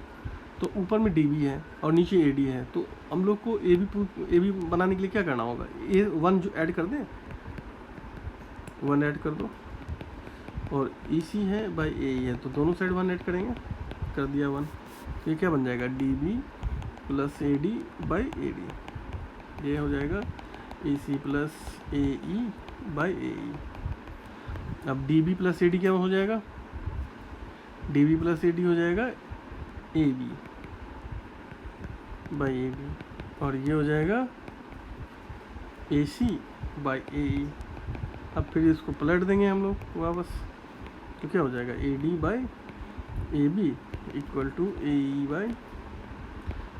तो ऊपर में DB है और नीचे AD है, तो हम लोग को AB बनाने के लिए क्या करना होगा, A1 जो ऐड कर दें, 1 ऐड कर दो, और EC है बाई AE है, तो दोनों साइड 1 ऐड करेंगे, कर दिया 1। तो ये क्या बन जाएगा, DB plus AD by AD, ये हो जाएगा EC plus AE by AE। अब DB प्लस AD क्या हो जाएगा, DB प्लस AD हो जाएगा AB बाई AB, और ये हो जाएगा AC बाई AE। अब फिर इसको पलट देंगे हम लोग वापस, तो क्या हो जाएगा, AD by AB equal to AE by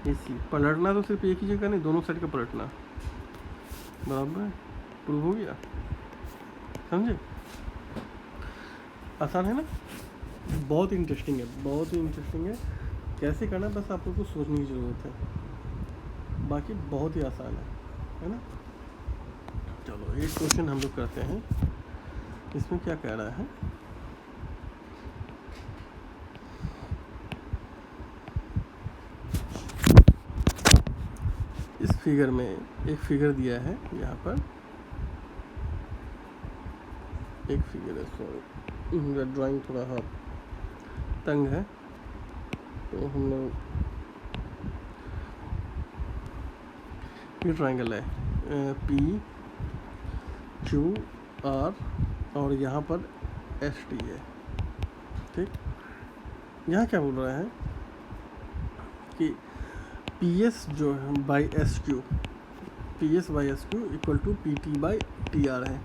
AC। पलटना तो सिर्फ एक ही जगह नहीं, दोनों साइड का पलटना, बराबर है। प्रूव हो गया, समझे। आसान है ना, बहुत इंटरेस्टिंग है, बहुत ही इंटरेस्टिंग है। कैसे करना बस आप लोग को सोचने की ज़रूरत है, बाकी बहुत ही आसान है ना। चलो एक क्वेश्चन हम लोग करते हैं, इसमें क्या कह रहा है, इस फिगर में एक फिगर दिया है, यहाँ पर एक फिगर है, सॉरी मेरा ड्राइंग थोड़ा हाथ तंग है, तो हम लोग ये ट्रायंगल है पी क्यू आर और यहाँ पर एस टी है। ठीक, यहाँ क्या बोल रहा है कि पी एस जो है by S Q, P S by S Q equal to P T by T R है,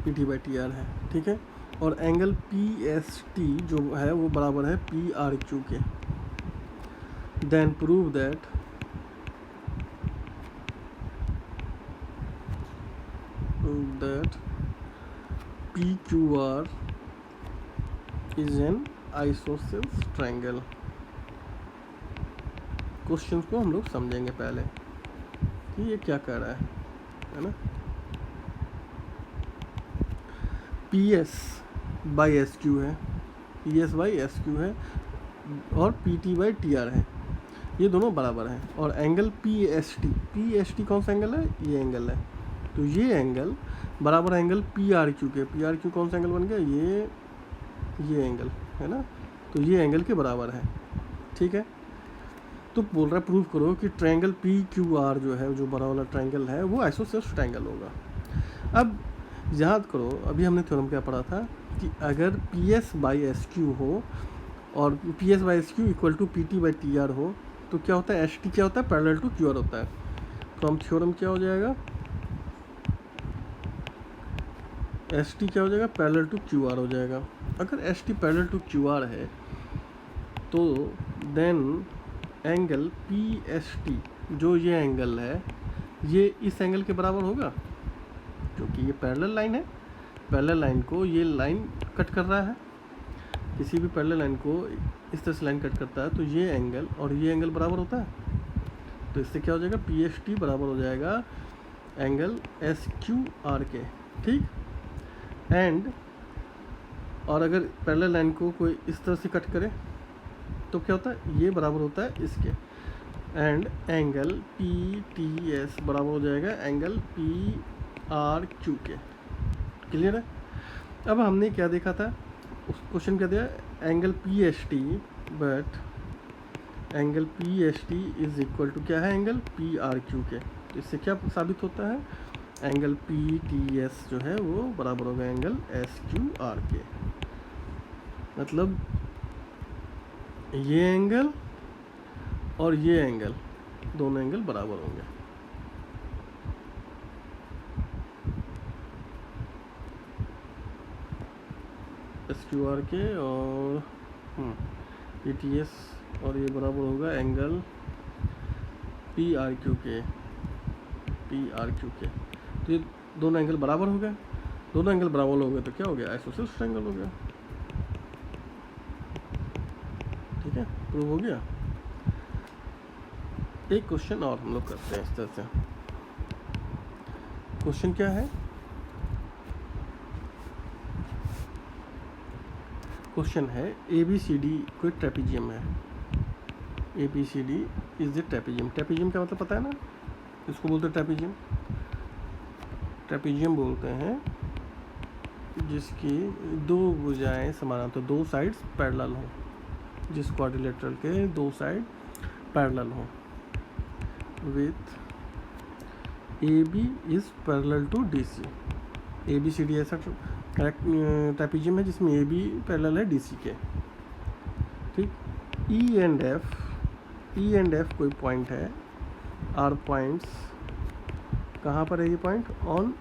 P T by T R है। ठीक है, और एंगल पी एस टी जो है वो बराबर है पी आर क्यू के। Then prove that P Q R is an isosceles triangle. Question को हम लोग समझेंगे पहले कि ये क्या कह रहा है ना। P S by S Q है, P S by S Q है और P T by T R है, ये दोनों बराबर हैं। और एंगल पी एस टी कौन सा एंगल है, ये एंगल है। तो ये एंगल बराबर है एंगल पी आर क्यू के। पी आर क्यू कौन सा एंगल बन गया, ये एंगल है ना, तो ये एंगल के बराबर है। ठीक है, तो बोल रहा है प्रूव करो कि ट्रायंगल पी क्यू आर जो है, जो बड़ा वाला ट्रायंगल है, वो आइसोसेल्स ट्रायंगल होगा। अब याद करो, अभी हमने थ्योरम क्या पढ़ा था कि अगर P S by S Q हो और P S by S Q equal to P T by T R हो तो क्या होता है, एस टी क्या होता है, पैरेलल टू क्यू आर होता है। तो हम थ्योरम क्या हो जाएगा, एस टी क्या हो जाएगा, पैरेलल टू क्यू आर हो जाएगा। अगर S T parallel to Q R है तो then angle P S T जो ये एंगल है, ये इस एंगल के बराबर होगा, क्योंकि ये पैरेलल लाइन है। पैरेलल लाइन को ये लाइन कट कर रहा है, किसी भी पैरेलल लाइन को इस तरह से लाइन कट करता है, तो ये एंगल और ये एंगल बराबर होता है। तो इससे क्या हो जाएगा, पी एस टी बराबर हो जाएगा एंगल एस क्यू आर के। ठीक, एंड और अगर पैरेलल लाइन को कोई इस तरह से कट करे तो क्या होता है, ये बराबर होता है इसके। And angle P T S बराबर हो जाएगा एंगल पी आर क्यू के। क्लियर है। अब हमने क्या देखा था, उस क्वेश्चन क्या दिया, angle P S T, but angle P S T is equal to क्या है, एंगल पी आर क्यू के। तो इससे क्या साबित होता है, एंगल पी टी एस जो है वो बराबर होगा एंगल एस क्यू आर के। मतलब ये एंगल और ये एंगल, दोनों एंगल बराबर होंगे। एस क्यू आर के और पी टी एस, और ये बराबर होगा एंगल पी आर क्यू के, पी आर क्यू के। तो ये दोनों एंगल बराबर हो गए। दोनों एंगल बराबर हो गए तो क्या हो गया, आइसोसेल्स ट्रायंगल हो गया। ठीक है, प्रूव हो गया। एक क्वेश्चन और हम लोग करते हैं इस तरह से। क्वेश्चन क्या है, क्वेश्चन है ए बी सी डी कोई ट्रेपेजियम है। A B C D is the trapezium. Trapezium का मतलब पता है ना, इसको बोलते हैं ट्रेपेजियम। ट्रेपेजियम बोलते हैं जिसकी दो भुजाएं समानांतर, दो साइड्स पैरेलल हो, जिस क्वाड्रिलेटरल के दो साइड पैरेलल हो, with A B is parallel to D C. A B C D ऐसा ट्रेपेजियम है जिसमें ए बी पैरेलल है डी सी के। ठीक, ई एंड एफ कोई पॉइंट है, आर पॉइंट्स कहाँ पर है, ये point on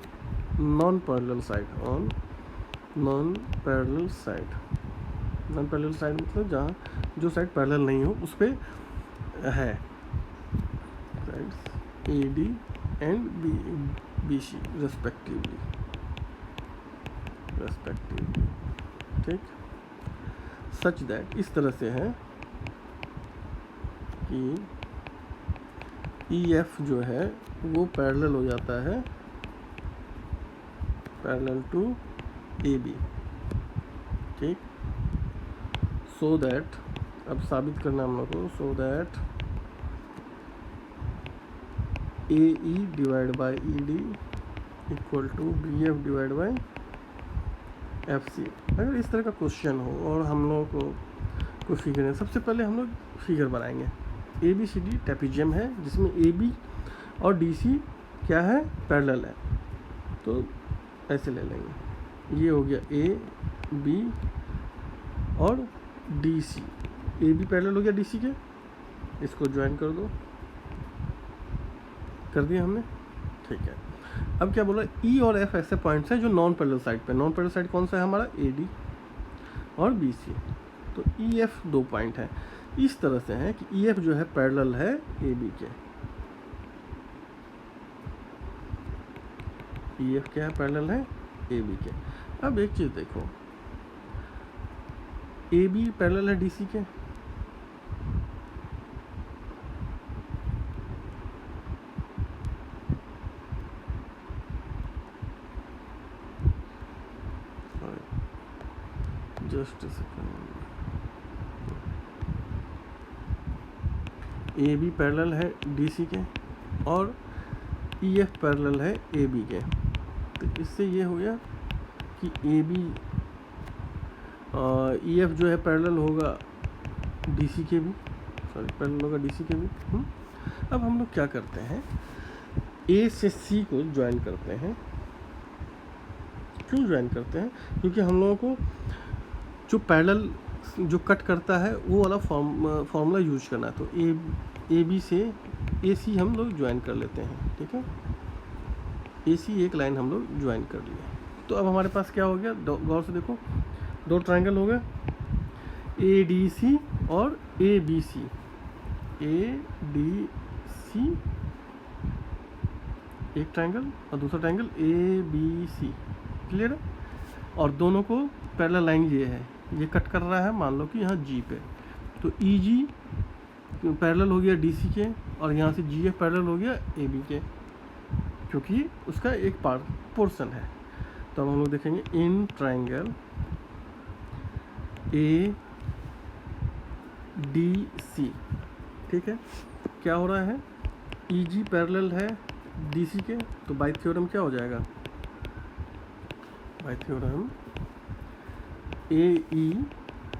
non parallel side, on non parallel side. Non parallel side मतलब जहाँ जो साइड पैरेलल नहीं हो उस पर है, sides A D and B C respectively. ठीक, सच दैट इस तरह से है कि ई एफ जो है वो पैरेलल हो जाता है, पैरेलल टू ए बी। ठीक, सो दैट अब साबित करना हम लोग को, so that A E divide by E D equal to B F divide by F C. अगर इस तरह का क्वेश्चन हो और हम लोग को कोई फिगर है, सबसे पहले हम लोग फिगर बनाएंगे। A B C D trapezium है जिसमें ए बी और डी सी क्या है, पैरेलल है, तो ऐसे ले लेंगे। ये हो गया ए बी और D C, A B parallel हो गया डी सी के, इसको ज्वाइन कर दो, कर दिया हमने, ठीक है। अब क्या बोला, ई और एफ ऐसे पॉइंट्स हैं जो नॉन पैरेलल साइड पे, नॉन पैरेलल साइड कौन सा है हमारा, ए डी और बी सी, तो ई एफ 2 पॉइंट है। इस तरह से है कि ई एफ जो है पैरेलल है ए बी के, ई एफ क्या है, पैरेलल है ए बी के। अब एक चीज़ देखो, ए बी पैरेलल है डी सी के, just second, A B parallel है डी सी के और ई एफ पैरेलल है ए बी के, तो इससे ये हो गया कि ए बी ई एफ जो है पैरेलल होगा डी सी के भी, सॉरी पैरेलल होगा डी सी के भी। अब हम लोग क्या करते हैं, ए से सी को ज्वाइन करते हैं। क्यों ज्वाइन करते हैं, क्योंकि हम लोगों को जो पैरेलल जो कट करता है वो वाला फॉर्मूला यूज करना है, तो ए बी से ए सी हम लोग ज्वाइन कर लेते हैं, ठीक है। ए सी एक लाइन हम लोग ज्वाइन कर लिए, तो अब हमारे पास क्या हो गया, गौर से देखो, 2 ट्रायंगल हो गए, ए डी सी और ए B C, A D C एक ट्रायंगल और दूसरा triangle A B C, clear है। और दोनों को पैरेलल लाइन ये है, ये कट कर रहा है, मान लो कि यहाँ जी पे, तो ई जी पैरेलल हो गया डी सी के और यहाँ से जी एफ पैरेलल हो गया ए बी के, क्योंकि उसका एक पोर्शन है। तो अब हम लोग देखेंगे in triangle A D C, ठीक है, क्या हो रहा है, ई जी पैरेलल है डी सी के, तो बाय थ्योरम क्या हो जाएगा, by theorem A E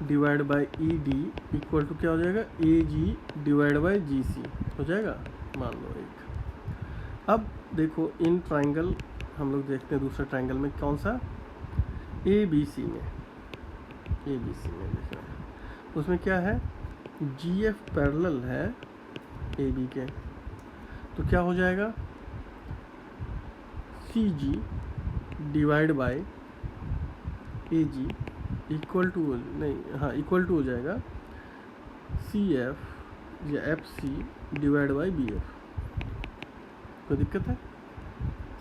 divide by E D equal to क्या हो जाएगा, ए जी डिवाइड बाय जी सी हो जाएगा, मान लो एक। अब देखो इन ट्रायंगल हम लोग देखते हैं दूसरे ट्रायंगल में कौन सा, ए बी सी में, ए बी सी में देख रहे हैं, उसमें क्या है, जी एफ पैरेलल है ए बी के, तो क्या हो जाएगा, C G divide by A G equal to, नहीं हाँ इक्वल टू हो जाएगा सी एफ या F C divide by B F, कोई दिक्कत है,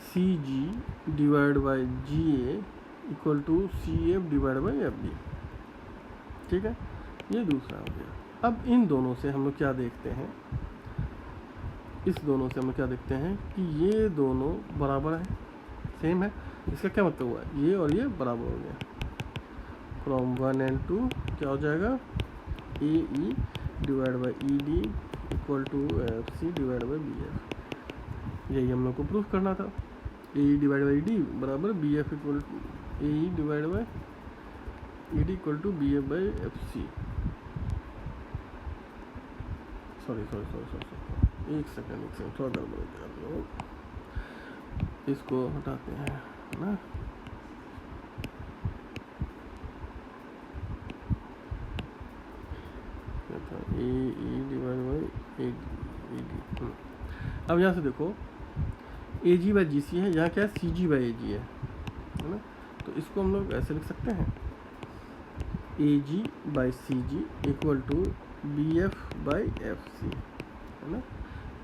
C G divide by G A equal to C F divide by F B, ठीक है, ये दूसरा हो गया। अब इन दोनों से हम लोग क्या देखते हैं, इस दोनों से हम लोग क्या देखते हैं कि ये दोनों बराबर है, सेम है, इसका क्या मतलब हुआ, ये और ये बराबर हो गया, फ्रॉम 1 and 2 क्या हो जाएगा, A E divide by E D equal to F C divide by B F, यही हम लोग को प्रूफ करना था, A E divide by D बराबर B F equal to A E divide by E D equal to B F by F C, sorry एक second थोड़ा गड़बड़ हो गया, आप लोग इसको हटाते हैं ना, A E divide by A D. अब यहाँ से देखो ए जी बाई जी सी है, यहाँ क्या है, सी जी बाई ए जी है ना, तो इसको हम लोग ऐसे लिख सकते हैं, A G by C G equal to B F by F C, है ना।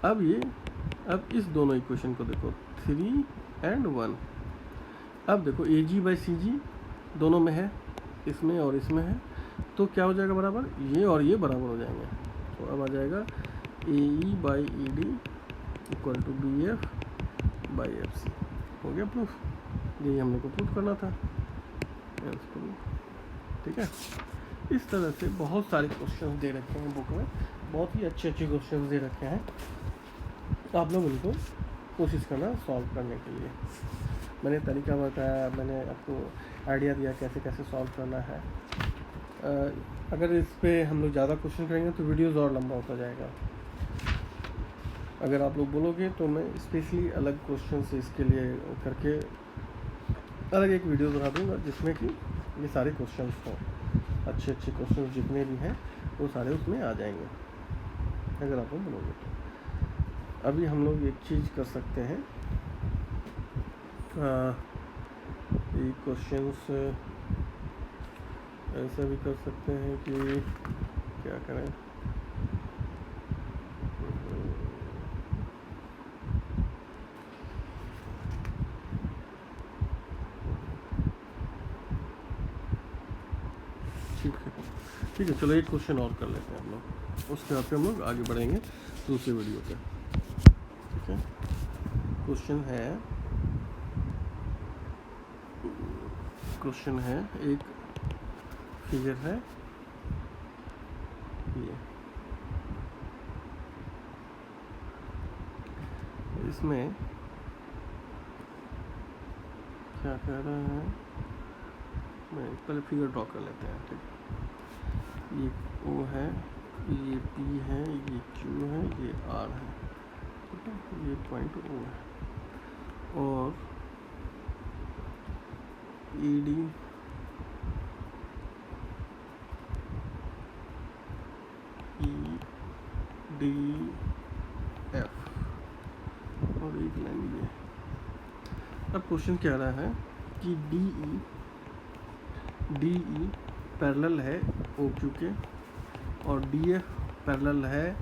अब इस दोनों इक्वेशन को देखो 3 and 1, अब देखो ए जी बाई सी जी दोनों में है, इसमें और इसमें है, तो क्या हो जाएगा बराबर, ये और ये बराबर हो जाएंगे, तो अब आ जाएगा A E by E D equal to B F by F C, हो गया प्रूफ, यही हम लोग को प्रूफ करना था, ठीक है। इस तरह से बहुत सारे क्वेश्चंस दे रखे हैं बुक में, बहुत ही अच्छे क्वेश्चंस दे रखे हैं, तो आप लोग उनको कोशिश करना सॉल्व करने के लिए। मैंने तरीका बताया, मैंने आपको आइडिया दिया कैसे कैसे सॉल्व करना है। अगर इस पे हम लोग ज़्यादा क्वेश्चन करेंगे तो वीडियोज़ और लंबा होता जाएगा। अगर आप लोग बोलोगे तो मैं स्पेशली अलग क्वेश्चन से इसके लिए करके अलग एक वीडियो बना दूँगा, जिसमें कि ये सारे क्वेश्चंस हों, अच्छे अच्छे क्वेश्चन जितने भी हैं वो सारे उसमें आ जाएंगे, अगर आप लोग बोलोगे तो। अभी हम लोग एक चीज़ कर सकते हैं, ये क्वेश्चंस ऐसा भी कर सकते हैं कि क्या करें, ठीक है चलो एक क्वेश्चन और कर लेते हैं हम लोग, उसके बाद से हम लोग आगे बढ़ेंगे दूसरे वीडियो पे। ठीक है, क्वेश्चन है एक फिगर है ये, इसमें क्या कह रहा है, मैं पहले फिगर ड्रॉ कर लेते हैं। ठीक, ये O है, ये P है, ये Q है, ये R है। ठीक है, ये पॉइंट O है और ED EDF और एक लाइन ये। अब क्वेश्चन क्या रहा है कि DE पैरेलल है OQ के और DF पैरेलल है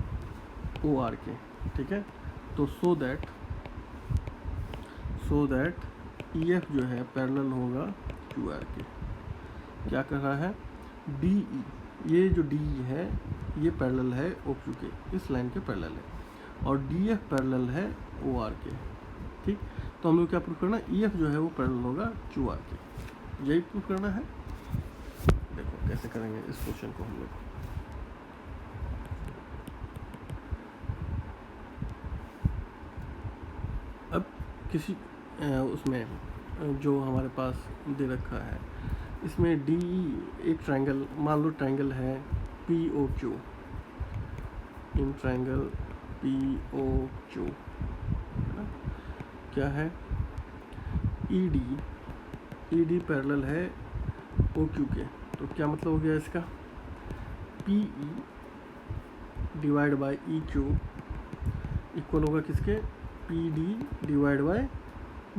OR के। ठीक है, तो सो दैट EF जो है पैरेलल होगा QR के। क्या कर रहा है, DE, ये जो DE है ये पैरेलल है OQ के, इस लाइन के पैरेलल है, और DF पैरेलल है OR के। ठीक, तो हम लोग क्या प्रूफ करना, EF जो है वो पैरेलल होगा QR के, यही प्रूफ करना है। देखो कैसे करेंगे इस क्वेश्चन को हम लोग। अब किसी उसमें जो हमारे पास दे रखा है, इसमें DE एक ट्रायंगल, मान लो ट्रायंगल है POQ, इन ट्रायंगल POQ क्या है, ED पैरेलल है OQ के। तो क्या मतलब हो गया इसका, PE divide by EQ equal होगा किसके, PD डिवाइड बाय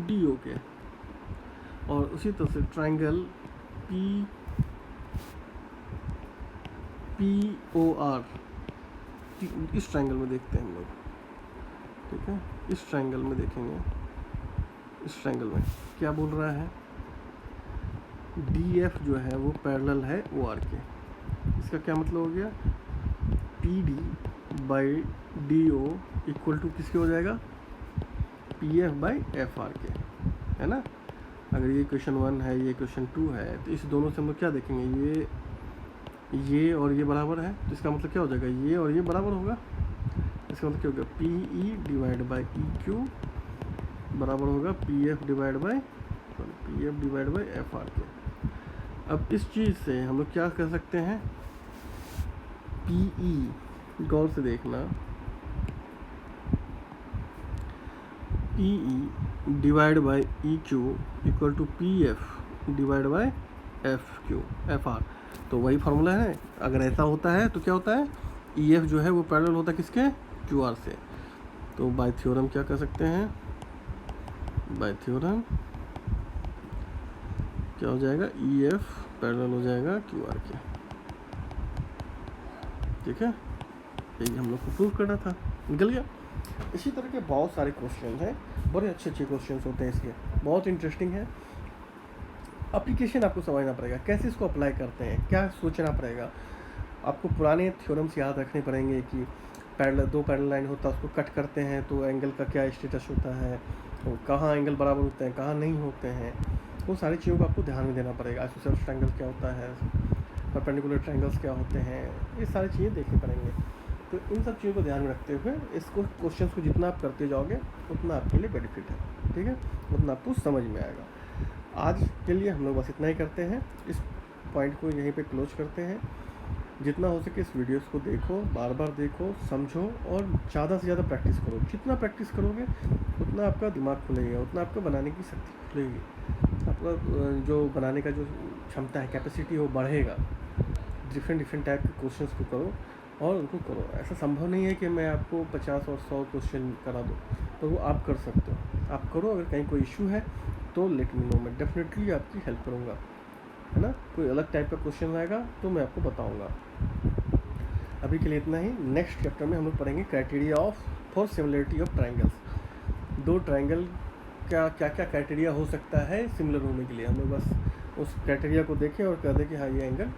DO के। और उसी तरह से ट्रायंगल POR, इस ट्रायंगल में देखते हैं हम लोग। ठीक है, इस ट्रायंगल में देखेंगे, इस ट्रायंगल में क्या बोल रहा है, DF जो है वो पैरेलल है OR के। इसका क्या मतलब हो गया, PD by DO equal to किसके हो जाएगा, PF बाई FR के, है ना। अगर ये क्वेश्चन 1 है, ये क्वेश्चन 2 है, तो इस दोनों से हम लोग क्या देखेंगे, ये और ये बराबर है, तो इसका मतलब क्या हो जाएगा, ये और ये बराबर होगा। इसका मतलब क्या होगा, PE डिवाइड बाई EQ बराबर होगा PF डिवाइड बाई FR के। अब इस चीज़ से हम लोग क्या कर सकते हैं, PE गौर से देखना, PE divide by EQ equal to PF divide by FR, तो वही फार्मूला है। अगर ऐसा होता है तो क्या होता है, EF जो है वो पैरेलल होता है किसके, QR से। तो बाय थ्योरम क्या कर सकते हैं, बाय थ्योरम क्या हो जाएगा, EF पैरेलल हो जाएगा QR के। ठीक है, यही हम लोग को प्रूव करना था, निकल गया। इसी तरह के बहुत सारे क्वेश्चन हैं, बड़े अच्छे क्वेश्चन होते हैं इसके, बहुत इंटरेस्टिंग है। एप्लीकेशन आपको समझना पड़ेगा, कैसे इसको अप्लाई करते हैं, क्या सोचना पड़ेगा आपको। पुराने थ्योरम्स याद रखने पड़ेंगे कि दो पैरेलल लाइन होता है, उसको कट करते हैं तो एंगल का क्या स्टेटस होता है, तो कहाँ एंगल बराबर होते हैं, कहाँ नहीं होते हैं, वो सारी चीज़ों को आपको ध्यान में देना पड़ेगा। आइसोसेलेस ट्रायंगल क्या होता है, परपेंडिकुलर ट्रायंगल्स क्या होते हैं, ये सारी चीज़ें देखनी पड़ेंगे। तो इन सब चीज़ों को ध्यान में रखते हुए इसको क्वेश्चन को जितना आप करते जाओगे उतना आपके लिए बेनिफिट है। ठीक है, उतना आपको समझ में आएगा। आज के लिए हम लोग बस इतना ही करते हैं, इस पॉइंट को यहीं पे क्लोज करते हैं। जितना हो सके इस वीडियोस को देखो, बार बार देखो, समझो और ज़्यादा से ज़्यादा प्रैक्टिस करो। जितना प्रैक्टिस करोगे उतना आपका दिमाग खुलेगा, उतना आपका बनाने की शक्ति खुलेगी, आपका जो बनाने का जो क्षमता है, कैपेसिटी, वो बढ़ेगा। डिफरेंट टाइप के क्वेश्चंस को करो और उनको करो। ऐसा संभव नहीं है कि मैं आपको 50 और 100 क्वेश्चन करा दूँ, तो वो आप कर सकते हो, आप करो। अगर कहीं कोई इशू है तो लेट मी नो, मैं डेफिनेटली आपकी हेल्प करूँगा, है ना। कोई अलग टाइप का क्वेश्चन आएगा तो मैं आपको बताऊँगा। अभी के लिए इतना ही। नेक्स्ट चैप्टर में हम लोग पढ़ेंगे criteria for similarity of triangles. दो ट्राइंगल क्या क्या क्राइटेरिया हो सकता है सिमिलर होने के लिए। हम लोग बस उस क्राइटेरिया को देखें और कह दें कि हाँ ये एंगल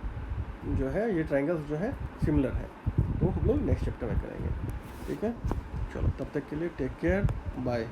जो है, ये ट्राइंगल्स जो है सिमिलर है, तो हम लोग नेक्स्ट चैप्टर में करेंगे। ठीक है, चलो तब तक के लिए टेक केयर, बाय।